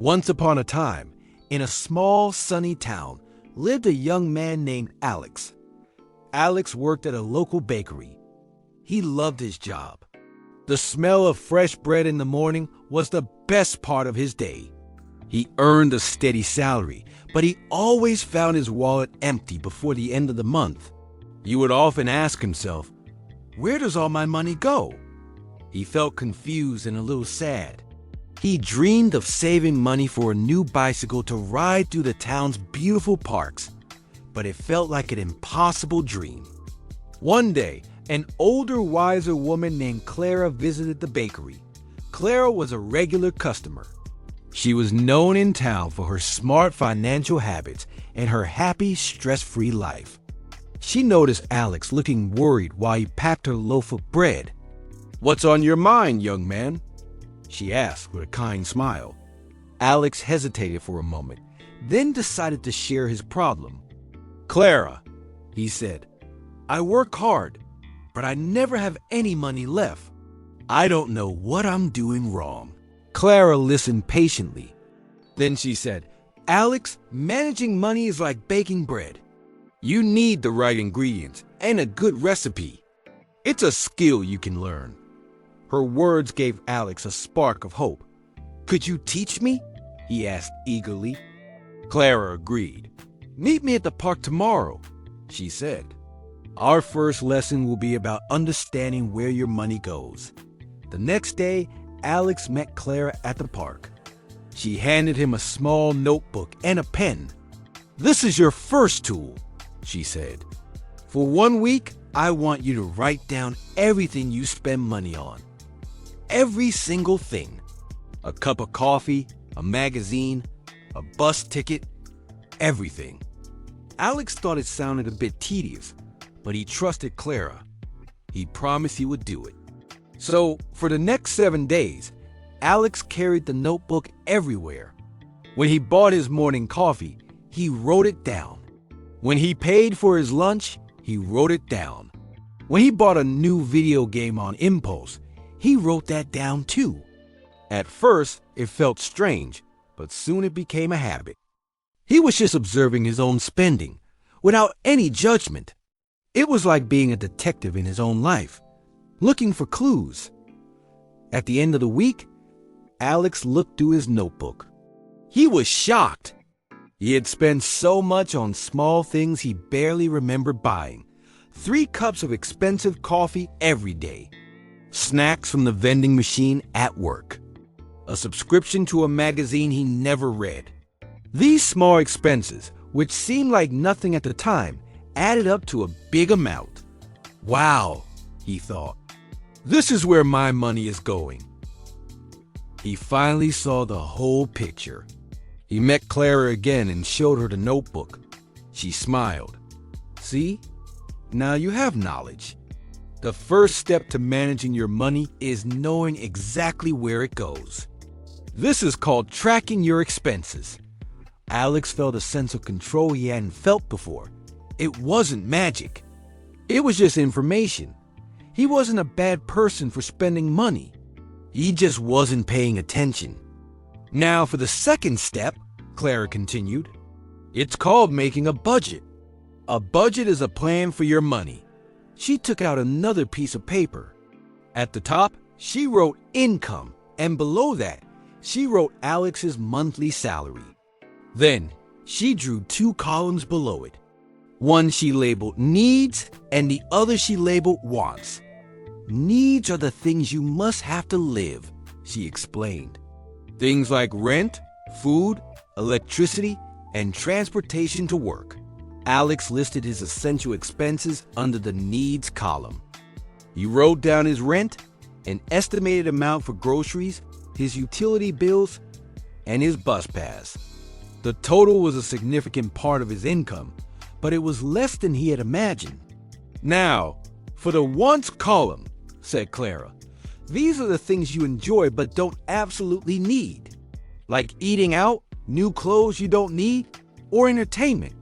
Once upon a time, in a small, sunny town, lived a young man named Alex. Alex worked at a local bakery. He loved his job. The smell of fresh bread in the morning was the best part of his day. He earned a steady salary, but he always found his wallet empty before the end of the month. He would often ask himself, "Where does all my money go?" He felt confused and a little sad. He dreamed of saving money for a new bicycle to ride through the town's beautiful parks, but it felt like an impossible dream. One day, an older, wiser woman named Clara visited the bakery. Clara was a regular customer. She was known in town for her smart financial habits and her happy, stress-free life. She noticed Alex looking worried while he packed her loaf of bread. "What's on your mind, young man?" she asked with a kind smile. Alex hesitated for a moment, then decided to share his problem. "Clara," he said, "I work hard, but I never have any money left. I don't know what I'm doing wrong." Clara listened patiently. Then she said, "Alex, managing money is like baking bread. You need the right ingredients and a good recipe. It's a skill you can learn." Her words gave Alex a spark of hope. "Could you teach me?" he asked eagerly. Clara agreed. "Meet me at the park tomorrow," she said. "Our first lesson will be about understanding where your money goes." The next day, Alex met Clara at the park. She handed him a small notebook and a pen. "This is your first tool," she said. "For 1 week, I want you to write down everything you spend money on. Every single thing. A cup of coffee, a magazine, a bus ticket, everything." Alex thought it sounded a bit tedious, but he trusted Clara. He promised he would do it. So, for the next 7 days, Alex carried the notebook everywhere. When he bought his morning coffee, he wrote it down. When he paid for his lunch, he wrote it down. When he bought a new video game on impulse, he wrote that down too. At first, it felt strange, but soon it became a habit. He was just observing his own spending, without any judgment. It was like being a detective in his own life, looking for clues. At the end of the week, Alex looked through his notebook. He was shocked. He had spent so much on small things he barely remembered buying. 3 cups of expensive coffee every day. Snacks from the vending machine at work. A subscription to a magazine he never read. These small expenses, which seemed like nothing at the time, added up to a big amount. "Wow," he thought. "This is where my money is going." He finally saw the whole picture. He met Clara again and showed her the notebook. She smiled. "See? Now you have knowledge. The first step to managing your money is knowing exactly where it goes. This is called tracking your expenses." Alex felt a sense of control he hadn't felt before. It wasn't magic. It was just information. He wasn't a bad person for spending money. He just wasn't paying attention. "Now for the second step," Clara continued. "It's called making a budget. A budget is a plan for your money." She took out another piece of paper. At the top, she wrote income, and below that, she wrote Alex's monthly salary. Then, she drew 2 columns below it. One she labeled needs, and the other she labeled wants. "Needs are the things you must have to live," she explained. "Things like rent, food, electricity, and transportation to work." Alex listed his essential expenses under the needs column. He wrote down his rent, an estimated amount for groceries, his utility bills, and his bus pass. The total was a significant part of his income, but it was less than he had imagined. "Now, for the wants column," said Clara. "These are the things you enjoy but don't absolutely need, like eating out, new clothes you don't need, or entertainment."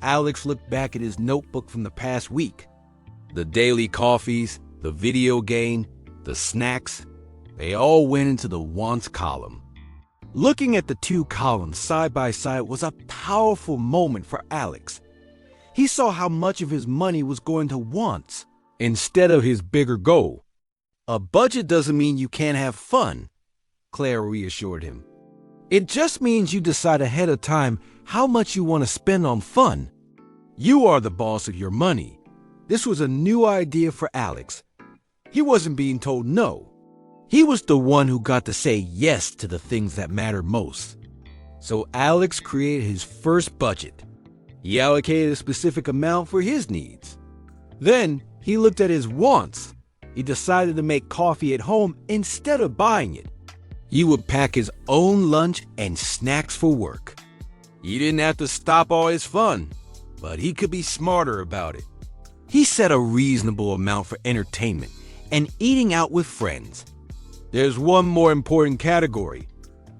Alex looked back at his notebook from the past week. The daily coffees, the video game, the snacks, they all went into the wants column. Looking at the two columns side by side was a powerful moment for Alex. He saw how much of his money was going to wants instead of his bigger goal. A budget doesn't mean you can't have fun, Claire reassured him. It just means you decide ahead of time how much you want to spend on fun. You are the boss of your money. This was a new idea for Alex. He wasn't being told no. He was the one who got to say yes to the things that matter most. So Alex created his first budget. He allocated a specific amount for his needs. Then he looked at his wants. He decided to make coffee at home instead of buying it. He would pack his own lunch and snacks for work. He didn't have to stop all his fun, but he could be smarter about it. He set a reasonable amount for entertainment and eating out with friends. There's one more important category,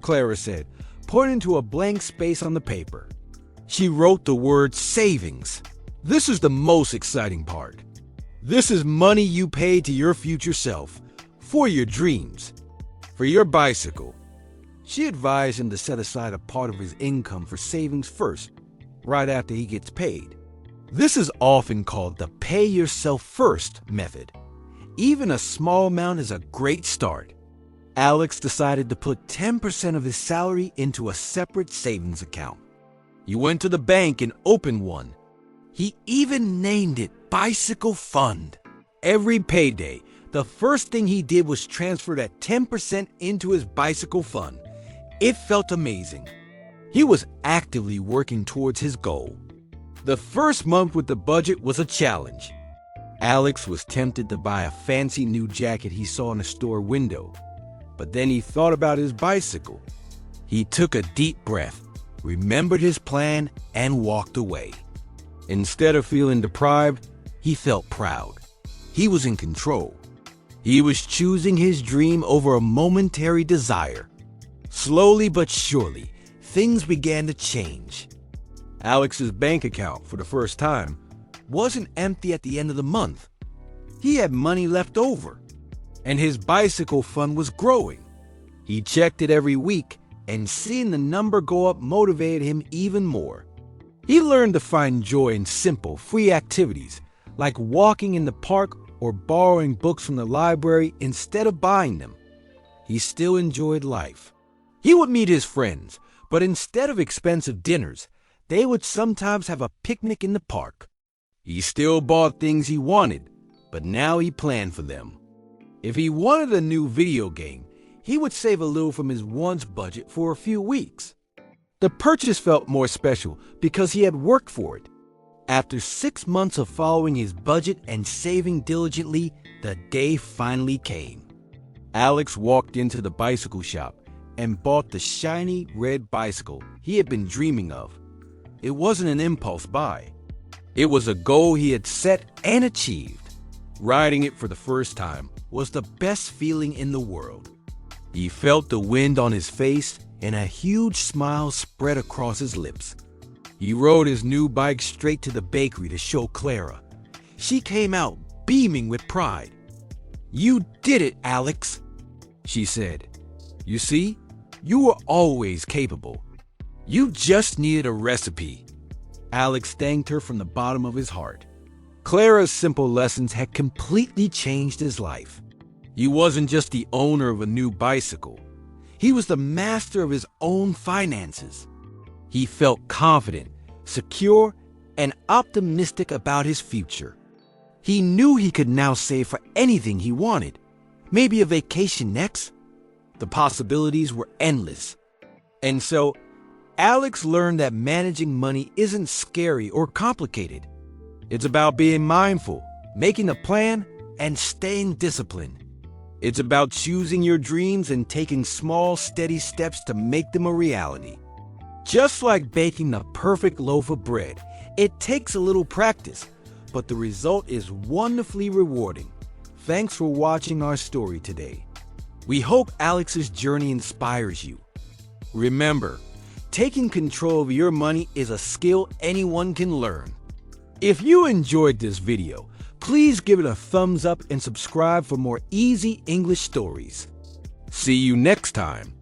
Clara said, pointing to a blank space on the paper. She wrote the word savings. This is the most exciting part. This is money you pay to your future self, for your dreams, for your bicycle. She advised him to set aside a part of his income for savings first, right after he gets paid. This is often called the pay yourself first method. Even a small amount is a great start. Alex decided to put 10% of his salary into a separate savings account. He went to the bank and opened one. He even named it Bicycle Fund. Every payday, the first thing he did was transfer that 10% into his bicycle fund. It felt amazing. He was actively working towards his goal. The first month with the budget was a challenge. Alex was tempted to buy a fancy new jacket he saw in a store window, but then he thought about his bicycle. He took a deep breath, remembered his plan, and walked away. Instead of feeling deprived, he felt proud. He was in control. He was choosing his dream over a momentary desire. Slowly but surely, things began to change. Alex's bank account, for the first time, wasn't empty at the end of the month. He had money left over, and his bicycle fund was growing. He checked it every week, and seeing the number go up motivated him even more. He learned to find joy in simple, free activities, like walking in the park or borrowing books from the library instead of buying them. He still enjoyed life. He would meet his friends, but instead of expensive dinners, they would sometimes have a picnic in the park. He still bought things he wanted, but now he planned for them. If he wanted a new video game, he would save a little from his wants budget for a few weeks. The purchase felt more special because he had worked for it. After 6 months of following his budget and saving diligently, the day finally came. Alex walked into the bicycle shop and bought the shiny red bicycle he had been dreaming of. It wasn't an impulse buy. It was a goal he had set and achieved. Riding it for the first time was the best feeling in the world. He felt the wind on his face and a huge smile spread across his lips. He rode his new bike straight to the bakery to show Clara. She came out beaming with pride. "You did it, Alex," she said. "You see, you were always capable. You just needed a recipe." Alex thanked her from the bottom of his heart. Clara's simple lessons had completely changed his life. He wasn't just the owner of a new bicycle. He was the master of his own finances. He felt confident, secure, and optimistic about his future. He knew he could now save for anything he wanted. Maybe a vacation next. The possibilities were endless. And so, Alex learned that managing money isn't scary or complicated. It's about being mindful, making a plan, and staying disciplined. It's about choosing your dreams and taking small, steady steps to make them a reality. Just like baking the perfect loaf of bread, it takes a little practice, but the result is wonderfully rewarding. Thanks for watching our story today. We hope Alex's journey inspires you. Remember, taking control of your money is a skill anyone can learn. If you enjoyed this video, please give it a thumbs up and subscribe for more easy English stories. See you next time.